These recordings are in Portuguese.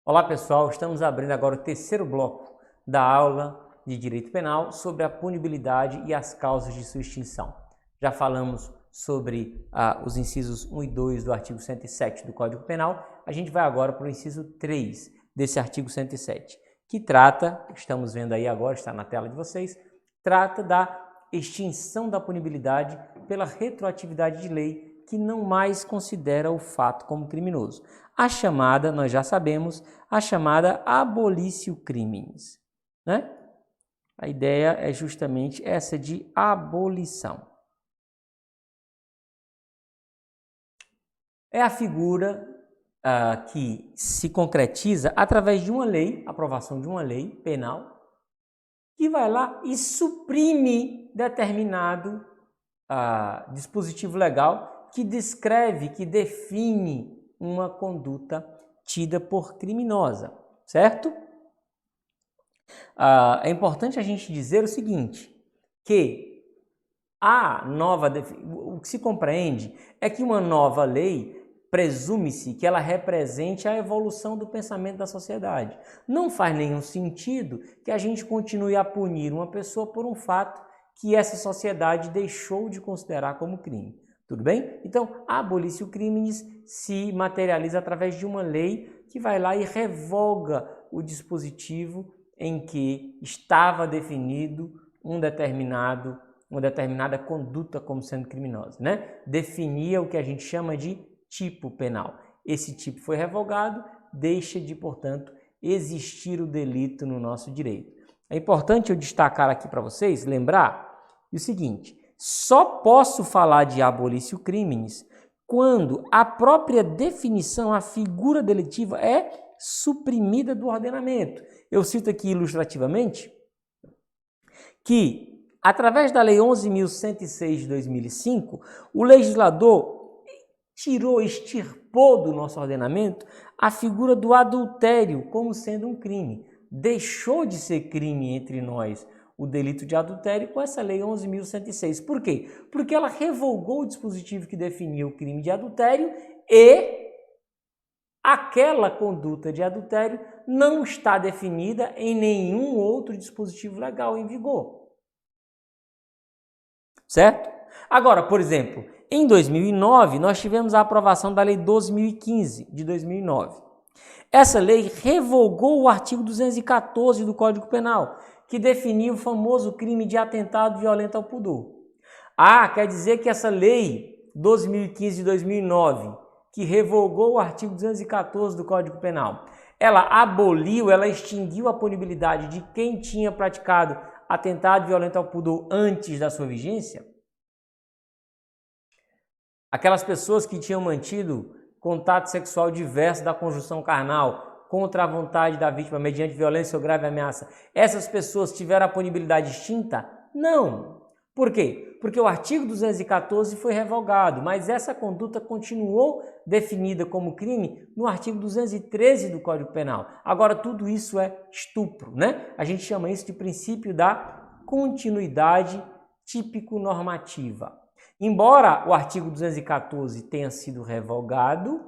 Olá pessoal, estamos abrindo agora o terceiro bloco da aula de Direito Penal sobre a punibilidade e as causas de sua extinção. Já falamos sobre os incisos 1 e 2 do artigo 107 do Código Penal, a gente vai agora para o inciso 3 desse artigo 107, que trata, estamos vendo aí agora, está na tela de vocês, trata da extinção da punibilidade pela retroatividade de lei que não mais considera o fato como criminoso. A chamada, nós já sabemos, a chamada abolitio criminis, né? A ideia é justamente essa de abolição. É a figura que se concretiza através de uma lei, aprovação de uma lei penal, que vai lá e suprime determinado dispositivo legal que descreve, que define uma conduta tida por criminosa, certo? É importante a gente dizer o seguinte, que o que se compreende é que uma nova lei presume-se que ela represente a evolução do pensamento da sociedade. Não faz nenhum sentido que a gente continue a punir uma pessoa por um fato que essa sociedade deixou de considerar como crime. Tudo bem? Então, a abolitio criminis se materializa através de uma lei que vai lá e revoga o dispositivo em que estava definido uma determinada conduta como sendo criminosa, né? Definia o que a gente chama de tipo penal. Esse tipo foi revogado, deixa de, portanto, existir o delito no nosso direito. É importante eu destacar aqui para vocês, lembrar o seguinte, só posso falar de abolitio criminis quando a própria definição, a figura delitiva é suprimida do ordenamento. Eu cito aqui ilustrativamente que, através da Lei 11.106 de 2005, o legislador extirpou do nosso ordenamento a figura do adultério como sendo um crime. Deixou de ser crime entre nós o delito de adultério com essa Lei 11.106. Por quê? Porque ela revogou o dispositivo que definia o crime de adultério e aquela conduta de adultério não está definida em nenhum outro dispositivo legal em vigor. Certo? Agora, por exemplo, em 2009, nós tivemos a aprovação da Lei 12.015 de 2009. Essa lei revogou o artigo 214 do Código Penal, que definia o famoso crime de atentado violento ao pudor. Quer dizer que essa lei 12.015 de 2009, que revogou o artigo 214 do Código Penal, ela aboliu, ela extinguiu a punibilidade de quem tinha praticado atentado violento ao pudor antes da sua vigência? Aquelas pessoas que tinham mantido contato sexual diverso da conjunção carnal contra a vontade da vítima mediante violência ou grave ameaça, essas pessoas tiveram a punibilidade extinta? Não. Por quê? Porque o artigo 214 foi revogado, mas essa conduta continuou definida como crime no artigo 213 do Código Penal. Agora, tudo isso é estupro, né? A gente chama isso de princípio da continuidade típico-normativa. Embora o artigo 214 tenha sido revogado,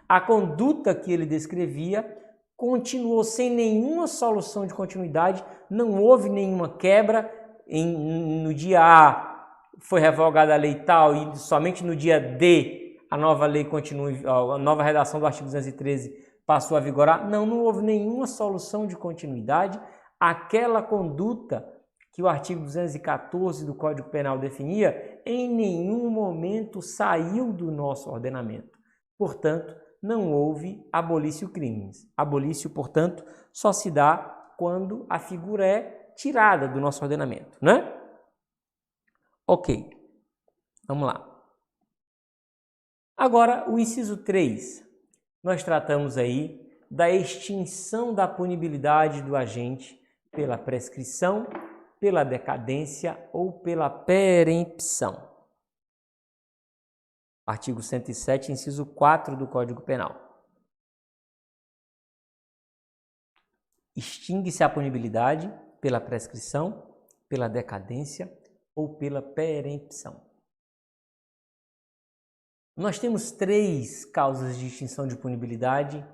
a conduta que ele descrevia continuou sem nenhuma solução de continuidade, não houve nenhuma quebra. No dia A foi revogada a lei tal e somente no dia D a nova lei continua, a nova redação do artigo 213 passou a vigorar. Não houve nenhuma solução de continuidade. Aquela conduta que o artigo 214 do Código Penal definia, em nenhum momento saiu do nosso ordenamento. Portanto, não houve abolitio criminis. Abolitio, portanto, só se dá quando a figura é tirada do nosso ordenamento, né? Ok, vamos lá. Agora, o inciso 3, nós tratamos aí da extinção da punibilidade do agente pela prescrição, pela decadência ou pela perempção. Artigo 107, inciso 4 do Código Penal. Extingue-se a punibilidade pela prescrição, pela decadência ou pela perempção. Nós temos 3 causas de extinção de punibilidade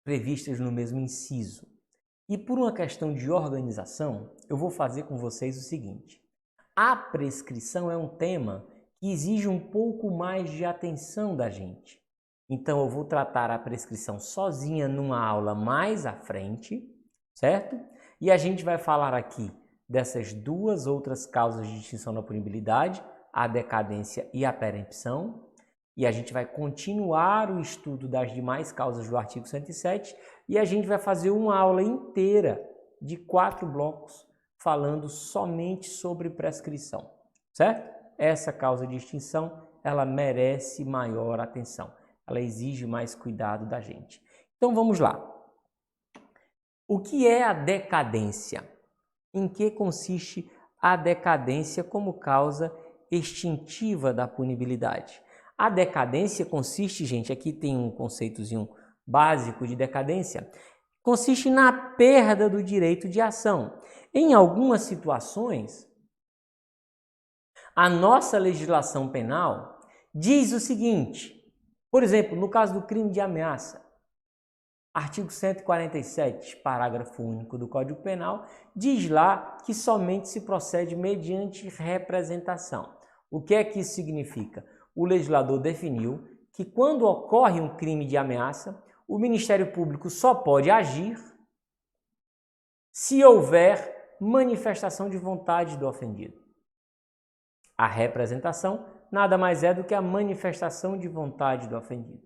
previstas no mesmo inciso. E por uma questão de organização, eu vou fazer com vocês o seguinte. A prescrição é um tema que exige um pouco mais de atenção da gente. Então, eu vou tratar a prescrição sozinha numa aula mais à frente, certo? E a gente vai falar aqui dessas duas outras causas de extinção da punibilidade, a decadência e a perempção. E a gente vai continuar o estudo das demais causas do artigo 107 e a gente vai fazer uma aula inteira de 4 blocos falando somente sobre prescrição, certo? Essa causa de extinção, ela merece maior atenção, ela exige mais cuidado da gente. Então vamos lá. O que é a decadência? Em que consiste a decadência como causa extintiva da punibilidade? A decadência consiste, gente, aqui tem um conceitozinho básico de decadência, consiste na perda do direito de ação. Em algumas situações, a nossa legislação penal diz o seguinte, por exemplo, no caso do crime de ameaça, artigo 147, parágrafo único do Código Penal, diz lá que somente se procede mediante representação. O que é que isso significa? O legislador definiu que quando ocorre um crime de ameaça, o Ministério Público só pode agir se houver manifestação de vontade do ofendido. A representação nada mais é do que a manifestação de vontade do ofendido,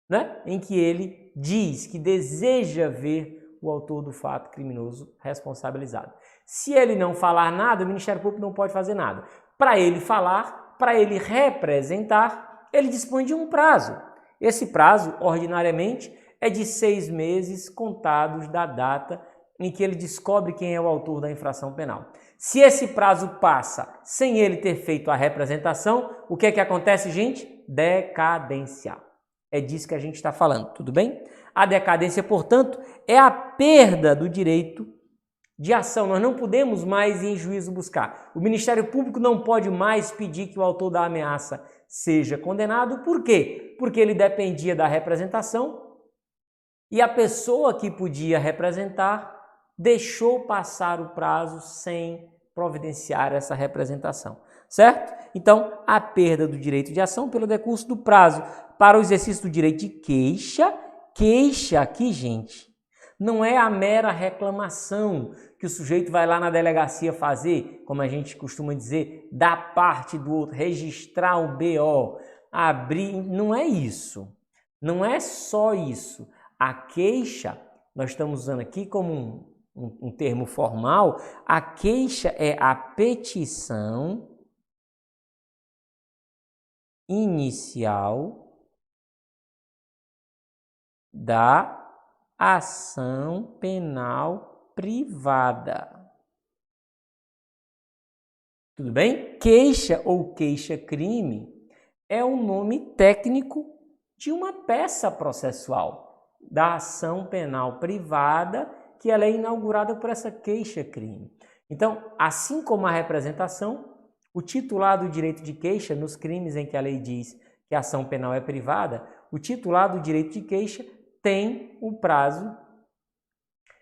né? Em que ele diz que deseja ver o autor do fato criminoso responsabilizado. Se ele não falar nada, o Ministério Público não pode fazer nada. Para ele falar, para ele representar, ele dispõe de um prazo. Esse prazo, ordinariamente, é de 6 meses contados da data em que ele descobre quem é o autor da infração penal. Se esse prazo passa sem ele ter feito a representação, o que é que acontece, gente? Decadência. É disso que a gente está falando, tudo bem? A decadência, portanto, é a perda do direito de ação. Nós não podemos mais ir em juízo buscar. O Ministério Público não pode mais pedir que o autor da ameaça seja condenado. Por quê? Porque ele dependia da representação e a pessoa que podia representar deixou passar o prazo sem providenciar essa representação, certo? Então, a perda do direito de ação pelo decurso do prazo para o exercício do direito de queixa. Queixa aqui, gente, não é a mera reclamação que o sujeito vai lá na delegacia fazer, como a gente costuma dizer, da parte do outro, registrar o BO, abrir, não é isso. Não é só isso. A queixa, nós estamos usando aqui como um termo formal, a queixa é a petição inicial da ação penal privada. Tudo bem? Queixa ou queixa-crime é o nome técnico de uma peça processual da ação penal privada que ela é inaugurada por essa queixa-crime. Então, assim como a representação, o titular do direito de queixa, nos crimes em que a lei diz que a ação penal é privada, o titular do direito de queixa tem o prazo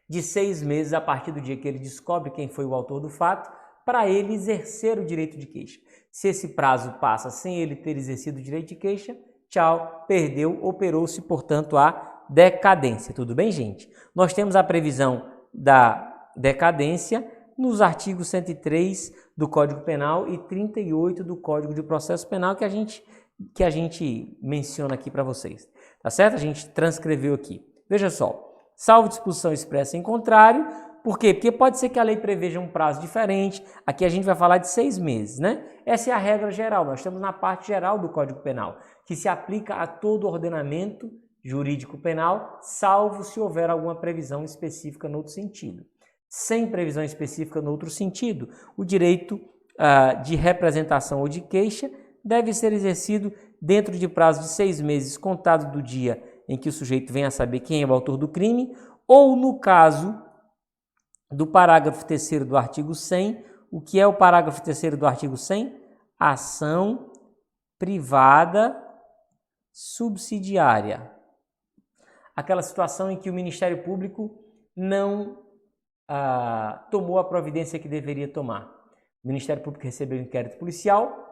de 6 meses a partir do dia que ele descobre quem foi o autor do fato, para ele exercer o direito de queixa. Se esse prazo passa sem ele ter exercido o direito de queixa, tchau, perdeu, operou-se, portanto, a decadência. Tudo bem, gente? Nós temos a previsão da decadência nos artigos 103 do Código Penal e 38 do Código de Processo Penal que a gente menciona aqui para vocês. Tá certo? A gente transcreveu aqui. Veja só, salvo disposição expressa em contrário. Por quê? Porque pode ser que a lei preveja um prazo diferente. Aqui a gente vai falar de 6 meses, né? Essa é a regra geral. Nós estamos na parte geral do Código Penal, que se aplica a todo o ordenamento jurídico penal, salvo se houver alguma previsão específica no outro sentido. Sem previsão específica no outro sentido, o direito de representação ou de queixa deve ser exercido dentro de prazo de 6 meses, contado do dia em que o sujeito venha a saber quem é o autor do crime, ou no caso do parágrafo 3º do artigo 100, o que é o parágrafo 3º do artigo 100? Ação privada subsidiária. aquela situação em que o Ministério Público não tomou a providência que deveria tomar. O Ministério Público recebeu um inquérito policial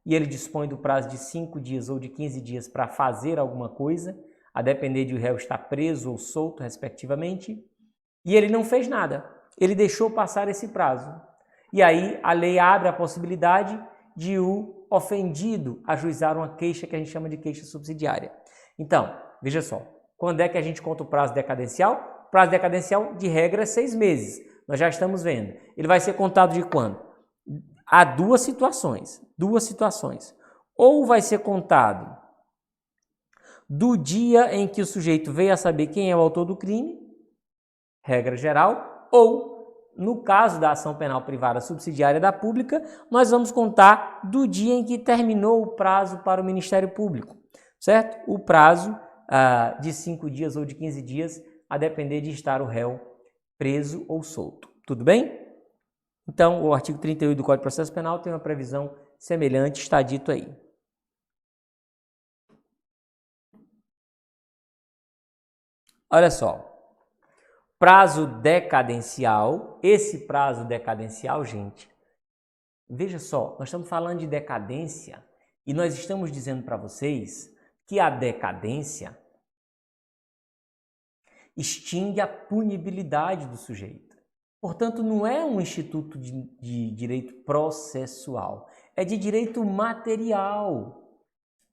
e ele dispõe do prazo de 5 dias ou de 15 dias para fazer alguma coisa, a depender de o réu estar preso ou solto, respectivamente, e ele não fez nada. Ele deixou passar esse prazo. E aí a lei abre a possibilidade de o ofendido ajuizar uma queixa que a gente chama de queixa subsidiária. Então, veja só, quando é que a gente conta o prazo decadencial? O prazo decadencial, de regra, é 6 meses. Nós já estamos vendo. Ele vai ser contado de quando? Há duas situações. Ou vai ser contado do dia em que o sujeito veio a saber quem é o autor do crime, regra geral, ou, no caso da ação penal privada subsidiária da pública, nós vamos contar do dia em que terminou o prazo para o Ministério Público, certo? O prazo de 5 dias ou de 15 dias, a depender de estar o réu preso ou solto. Tudo bem? Então, o artigo 38 do Código de Processo Penal tem uma previsão semelhante, está dito aí. Olha só, prazo decadencial, esse prazo decadencial, gente, veja só, nós estamos falando de decadência e nós estamos dizendo para vocês que a decadência extingue a punibilidade do sujeito. Portanto, não é um instituto de direito processual, é de direito material.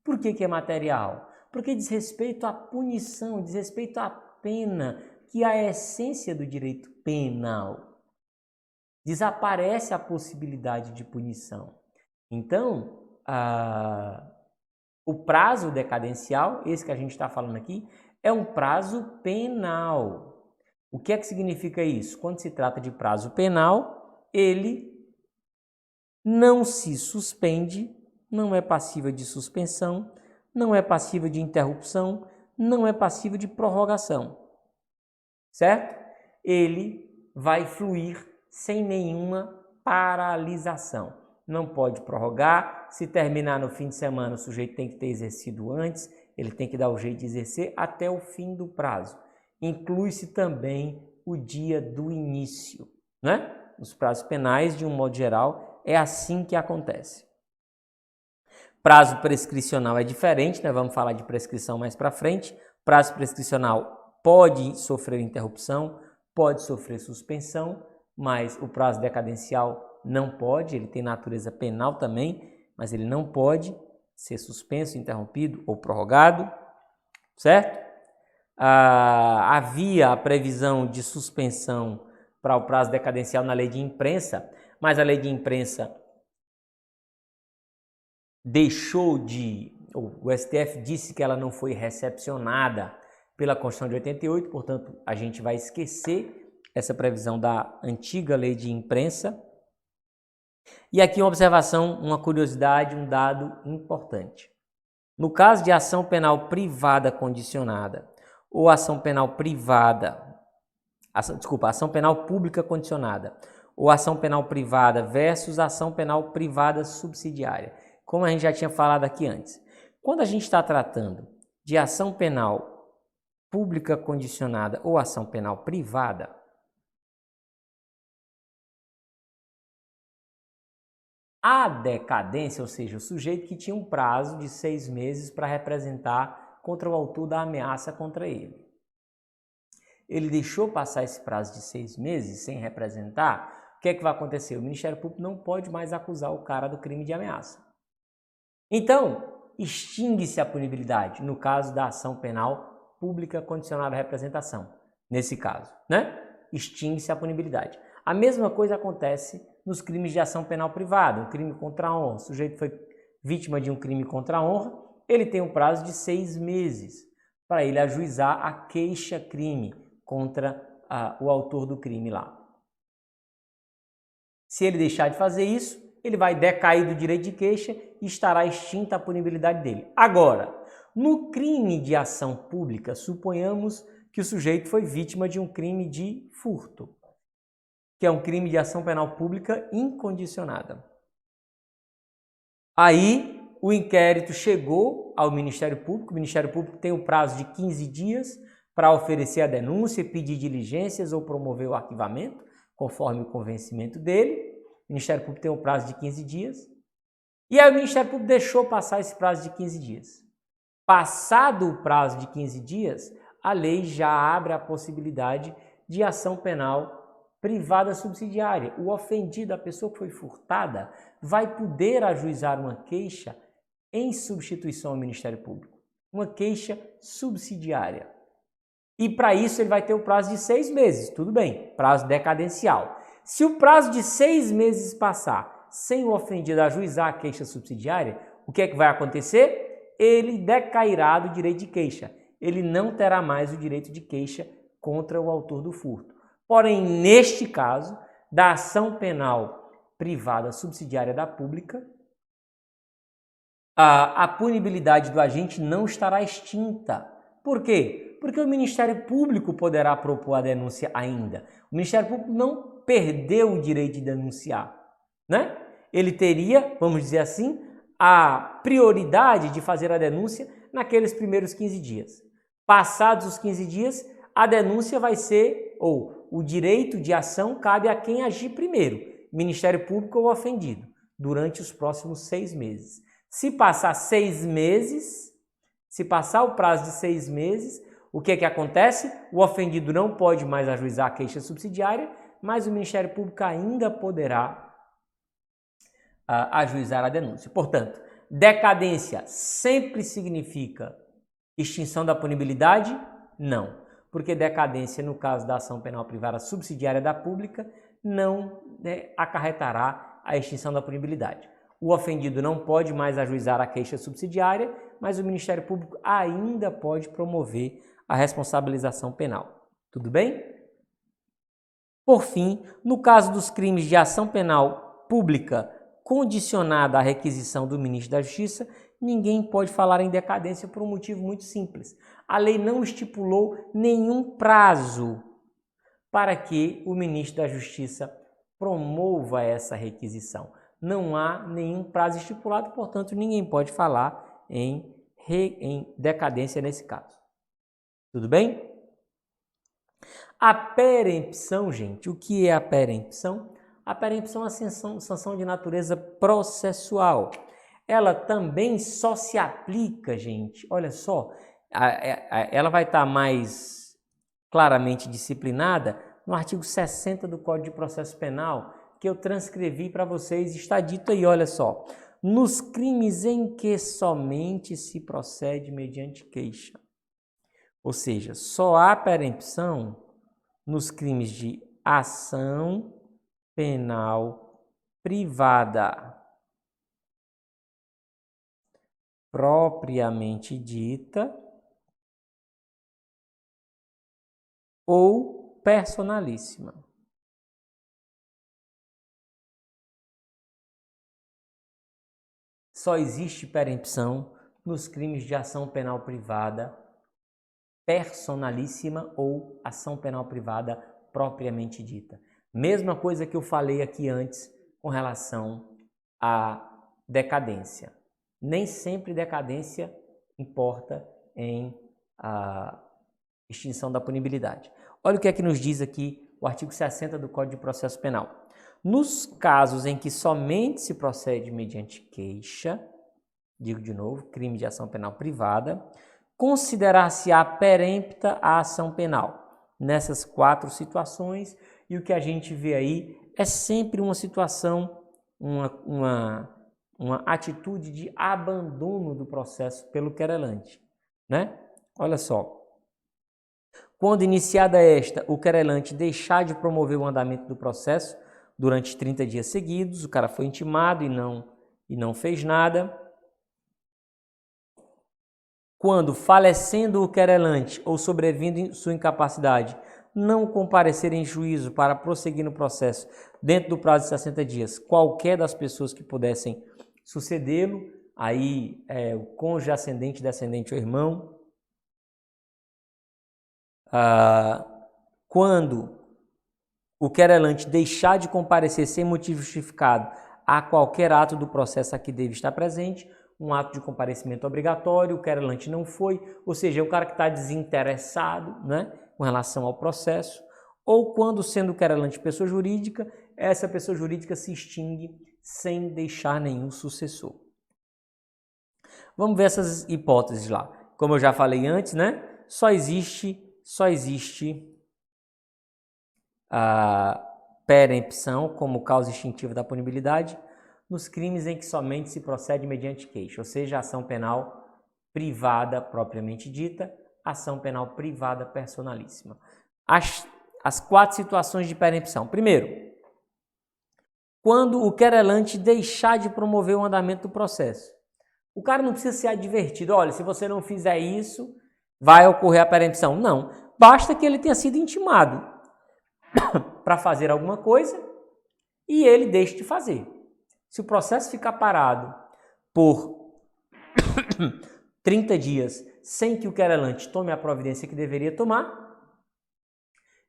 Por que é material? Porque diz respeito à punição, diz respeito à pena, que é a essência do direito penal. Desaparece a possibilidade de punição. Então, o prazo decadencial, esse que a gente está falando aqui, é um prazo penal. O que é que significa isso? Quando se trata de prazo penal, ele não se suspende, não é passível de suspensão, não é passível de interrupção, não é passível de prorrogação, certo? Ele vai fluir sem nenhuma paralisação. Não pode prorrogar, se terminar no fim de semana, o sujeito tem que ter exercido antes, ele tem que dar o jeito de exercer até o fim do prazo. Inclui-se também o dia do início, né? Nos prazos penais, de um modo geral, é assim que acontece. Prazo prescricional é diferente, nós vamos falar de prescrição mais para frente. Prazo prescricional pode sofrer interrupção, pode sofrer suspensão, mas o prazo decadencial não pode, ele tem natureza penal também, mas ele não pode ser suspenso, interrompido ou prorrogado, certo? Havia a previsão de suspensão para o prazo decadencial na lei de imprensa, mas a lei de imprensa o STF disse que ela não foi recepcionada pela Constituição de 88, portanto, a gente vai esquecer essa previsão da antiga lei de imprensa. E aqui uma observação, uma curiosidade, um dado importante. No caso de ação penal privada condicionada ou ação penal pública condicionada ou ação penal privada versus ação penal privada subsidiária, como a gente já tinha falado aqui antes. Quando a gente está tratando de ação penal pública condicionada ou ação penal privada, a decadência, ou seja, o sujeito que tinha um prazo de 6 meses para representar contra o autor da ameaça contra ele. Ele deixou passar esse prazo de 6 meses sem representar, o que é que vai acontecer? O Ministério Público não pode mais acusar o cara do crime de ameaça. Então, extingue-se a punibilidade no caso da ação penal pública condicionada à representação. Nesse caso, né? Extingue-se a punibilidade. A mesma coisa acontece nos crimes de ação penal privada, um crime contra a honra. O sujeito foi vítima de um crime contra a honra, ele tem um prazo de 6 meses para ele ajuizar a queixa-crime contra o autor do crime lá. Se ele deixar de fazer isso, ele vai decair do direito de queixa e estará extinta a punibilidade dele. Agora, no crime de ação pública, suponhamos que o sujeito foi vítima de um crime de furto, que é um crime de ação penal pública incondicionada. Aí, o inquérito chegou ao Ministério Público, o Ministério Público tem o prazo de 15 dias para oferecer a denúncia, pedir diligências ou promover o arquivamento, conforme o convencimento dele. O Ministério Público tem um prazo de 15 dias. E aí o Ministério Público deixou passar esse prazo de 15 dias. Passado o prazo de 15 dias, a lei já abre a possibilidade de ação penal privada subsidiária. O ofendido, a pessoa que foi furtada, vai poder ajuizar uma queixa em substituição ao Ministério Público. Uma queixa subsidiária. E para isso ele vai ter o prazo de 6 meses. Tudo bem, prazo decadencial. Se o prazo de 6 meses passar sem o ofendido ajuizar a queixa subsidiária, o que é que vai acontecer? Ele decairá do direito de queixa. Ele não terá mais o direito de queixa contra o autor do furto. Porém, neste caso, da ação penal privada subsidiária da pública, a punibilidade do agente não estará extinta. Por quê? Porque o Ministério Público poderá propor a denúncia ainda. O Ministério Público não perdeu o direito de denunciar, né? Ele teria, vamos dizer assim, a prioridade de fazer a denúncia naqueles primeiros 15 dias. Passados os 15 dias, a denúncia vai ser, ou o direito de ação cabe a quem agir primeiro, Ministério Público ou ofendido, durante os próximos 6 meses. Se passar 6 meses, se passar o prazo de 6 meses, o que é que acontece? O ofendido não pode mais ajuizar a queixa subsidiária, mas o Ministério Público ainda poderá ajuizar a denúncia. Portanto, decadência sempre significa extinção da punibilidade? Não, porque decadência, no caso da ação penal privada subsidiária da pública, não acarretará a extinção da punibilidade. O ofendido não pode mais ajuizar a queixa subsidiária, mas o Ministério Público ainda pode promover a responsabilização penal. Tudo bem? Por fim, no caso dos crimes de ação penal pública condicionada à requisição do ministro da Justiça, ninguém pode falar em decadência por um motivo muito simples. A lei não estipulou nenhum prazo para que o ministro da Justiça promova essa requisição. Não há nenhum prazo estipulado, portanto, ninguém pode falar em decadência nesse caso. Tudo bem? A perempção, gente, o que é a perempção? A perempção é uma sanção de natureza processual. Ela também só se aplica, gente, olha só, ela vai estar mais claramente disciplinada no artigo 60 do Código de Processo Penal, que eu transcrevi para vocês, está dito aí, olha só. Nos crimes em que somente se procede mediante queixa. Ou seja, só há perempção nos crimes de ação penal privada propriamente dita ou personalíssima. Só existe perempção nos crimes de ação penal privada personalíssima ou ação penal privada propriamente dita. Mesma coisa que eu falei aqui antes com relação à decadência. Nem sempre decadência importa em extinção da punibilidade. Olha o que é que nos diz aqui o artigo 60 do Código de Processo Penal. Nos casos em que somente se procede mediante queixa, digo de novo, crime de ação penal privada, considerar-se-á perempta a ação penal. Nessas 4 situações, e o que a gente vê aí é sempre uma situação, uma atitude de abandono do processo pelo querelante, né? Olha só. Quando iniciada esta, o querelante deixar de promover o andamento do processo durante 30 dias seguidos, o cara foi intimado e não fez nada. Quando, falecendo o querelante ou sobrevindo sua incapacidade, não comparecer em juízo para prosseguir no processo dentro do prazo de 60 dias, qualquer das pessoas que pudessem sucedê-lo, aí o cônjuge, ascendente, descendente ou irmão. Quando o querelante deixar de comparecer sem motivo justificado a qualquer ato do processo a que deve estar presente, um ato de comparecimento obrigatório, o querelante não foi, ou seja, é o cara que está desinteressado, né, com relação ao processo, ou quando, sendo o querelante pessoa jurídica, essa pessoa jurídica se extingue sem deixar nenhum sucessor. Vamos ver essas hipóteses lá. Como eu já falei antes, né, só existe a perempção como causa extintiva da punibilidade nos crimes em que somente se procede mediante queixa, ou seja, ação penal privada propriamente dita, ação penal privada personalíssima. As 4 situações de perempção. Primeiro, quando o querelante deixar de promover o andamento do processo. O cara não precisa ser advertido, olha, se você não fizer isso, vai ocorrer a perempção. Não, basta que ele tenha sido intimado para fazer alguma coisa e ele deixe de fazer. Se o processo ficar parado por 30 dias sem que o querelante tome a providência que deveria tomar,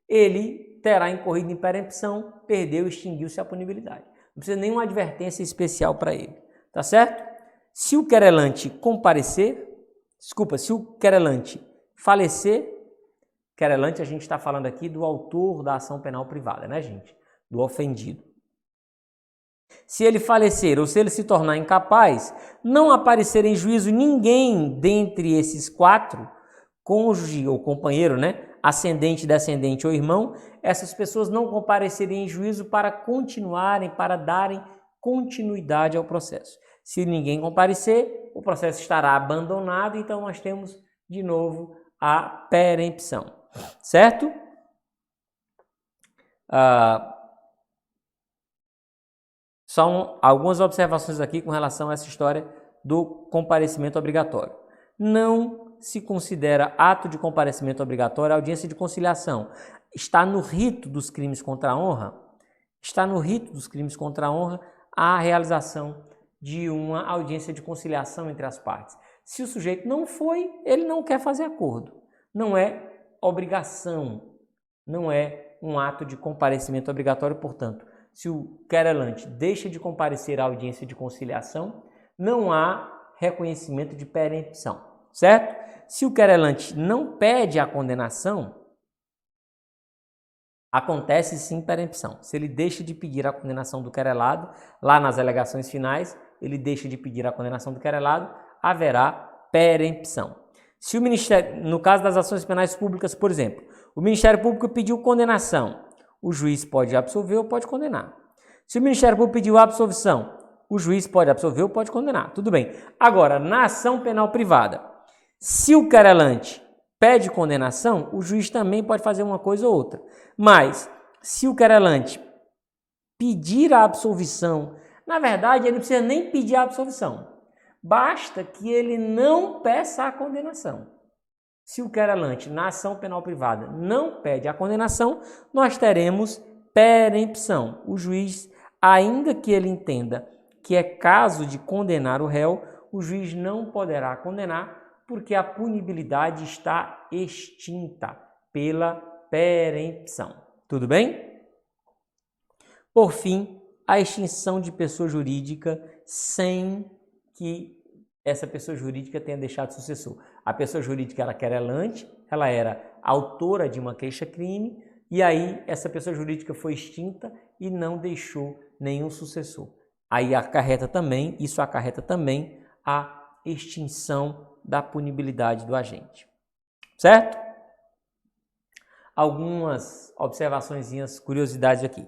ele terá incorrido em perempção, perdeu, extinguiu-se a punibilidade. Não precisa nenhuma advertência especial para ele, tá certo? Se o querelante se o querelante falecer, querelante a gente está falando aqui do autor da ação penal privada, né, gente? Do ofendido. Se ele falecer ou se ele se tornar incapaz, não aparecer em juízo ninguém dentre esses 4, cônjuge ou companheiro, né? Ascendente, descendente ou irmão, essas pessoas não comparecerem em juízo para darem continuidade ao processo. Se ninguém comparecer, o processo estará abandonado, então nós temos de novo a perempção, certo? São algumas observações aqui com relação a essa história do comparecimento obrigatório. Não se considera ato de comparecimento obrigatório a audiência de conciliação. Está no rito dos crimes contra a honra? Está no rito dos crimes contra a honra a realização de uma audiência de conciliação entre as partes. Se o sujeito não foi, ele não quer fazer acordo. Não é obrigação, não é um ato de comparecimento obrigatório, portanto, se o querelante deixa de comparecer à audiência de conciliação, não há reconhecimento de perempção, certo? Se o querelante não pede a condenação, acontece sim perempção. Se ele deixa de pedir a condenação do querelado, lá nas alegações finais, ele deixa de pedir a condenação do querelado, haverá perempção. Se o Ministério, no caso das ações penais públicas, por exemplo, o Ministério Público pediu condenação, o juiz pode absolver ou pode condenar. Se o Ministério Público pediu absolvição, o juiz pode absolver ou pode condenar. Tudo bem. Agora, na ação penal privada, se o querelante pede condenação, o juiz também pode fazer uma coisa ou outra. Mas, se o querelante pedir a absolvição, na verdade, ele não precisa nem pedir a absolvição. Basta que ele não peça a condenação. Se o querelante, na ação penal privada, não pede a condenação, nós teremos perempção. O juiz, ainda que ele entenda que é caso de condenar o réu, o juiz não poderá condenar porque a punibilidade está extinta pela perempção. Tudo bem? Por fim, a extinção de pessoa jurídica sem que essa pessoa jurídica tenha deixado sucessor. A pessoa jurídica era querelante, ela era autora de uma queixa-crime, e aí essa pessoa jurídica foi extinta e não deixou nenhum sucessor. Aí isso acarreta também a extinção da punibilidade do agente. Certo? Algumas observaçõezinhas, curiosidades aqui.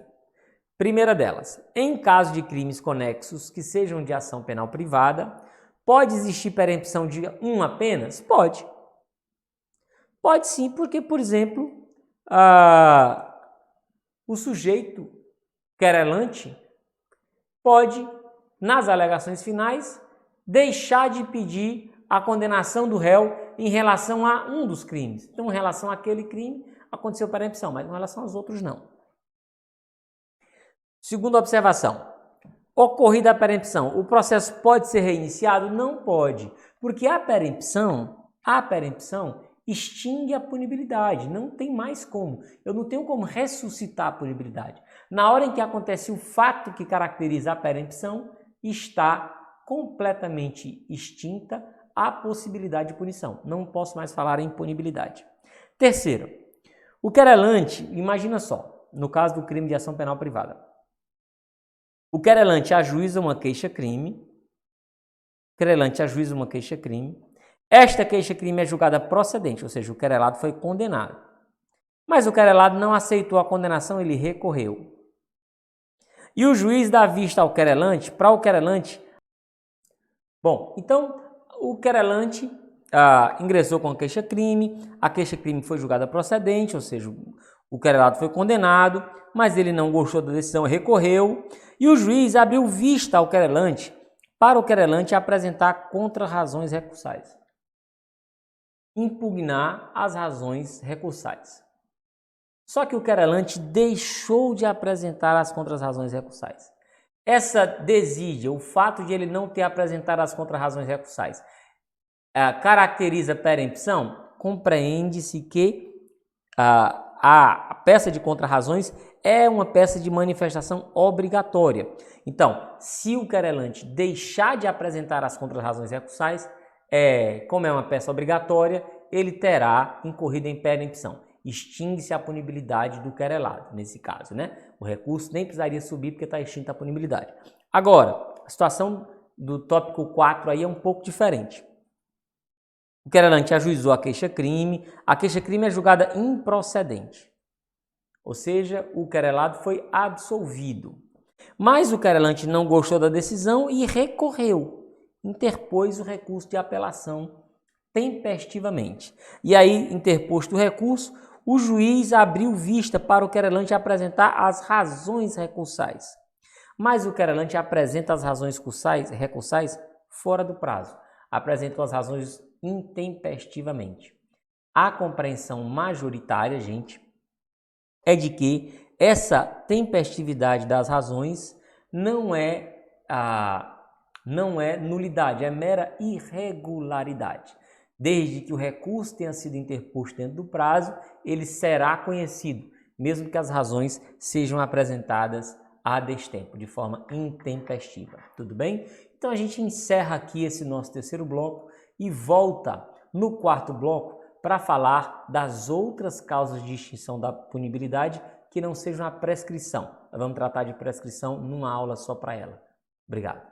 Primeira delas, em caso de crimes conexos que sejam de ação penal privada, pode existir perempção de um apenas? Pode. Pode sim, porque, por exemplo, o sujeito querelante pode, nas alegações finais, deixar de pedir a condenação do réu em relação a um dos crimes. Então, em relação àquele crime, aconteceu perempção, mas em relação aos outros, não. Segunda observação. Ocorrida a perempção, o processo pode ser reiniciado? Não pode, porque a perempção extingue a punibilidade, não tem mais como. Eu não tenho como ressuscitar a punibilidade. Na hora em que acontece o fato que caracteriza a perempção, está completamente extinta a possibilidade de punição. Não posso mais falar em punibilidade. Terceiro, o querelante, imagina só, no caso do crime de ação penal privada. O querelante ajuiza uma queixa-crime. Esta queixa-crime é julgada procedente, ou seja, o querelado foi condenado. Mas o querelado não aceitou a condenação, ele recorreu. E o juiz dá vista ao querelante, para o querelante... Bom, então o querelante ingressou com a queixa-crime foi julgada procedente, ou seja, o querelado foi condenado, mas ele não gostou da decisão, recorreu, e o juiz abriu vista ao querelante, para o querelante apresentar contra-razões recursais. Impugnar as razões recursais. Só que o querelante deixou de apresentar as contra-razões recursais. Essa desídia, o fato de ele não ter apresentado as contra-razões recursais, caracteriza perempção? Compreende-se que a peça de contra-razões é uma peça de manifestação obrigatória. Então, se o querelante deixar de apresentar as contra-razões recursais, como é uma peça obrigatória, ele terá incorrido em perempção. Extingue-se a punibilidade do querelado, nesse caso, né? O recurso nem precisaria subir porque está extinta a punibilidade. Agora, a situação do tópico 4 aí é um pouco diferente. O querelante ajuizou a queixa-crime é julgada improcedente. Ou seja, o querelado foi absolvido. Mas o querelante não gostou da decisão e recorreu, interpôs o recurso de apelação tempestivamente. E aí, interposto o recurso, o juiz abriu vista para o querelante apresentar as razões recursais. Mas o querelante apresenta as razões recursais fora do prazo. Apresentou as razões intempestivamente. A compreensão majoritária, gente, é de que essa tempestividade das razões não é nulidade, é mera irregularidade. Desde que o recurso tenha sido interposto dentro do prazo, ele será conhecido, mesmo que as razões sejam apresentadas a destempo, de forma intempestiva. Tudo bem? Então a gente encerra aqui esse nosso terceiro bloco e volta no quarto bloco para falar das outras causas de extinção da punibilidade que não sejam a prescrição. Nós vamos tratar de prescrição numa aula só para ela. Obrigado.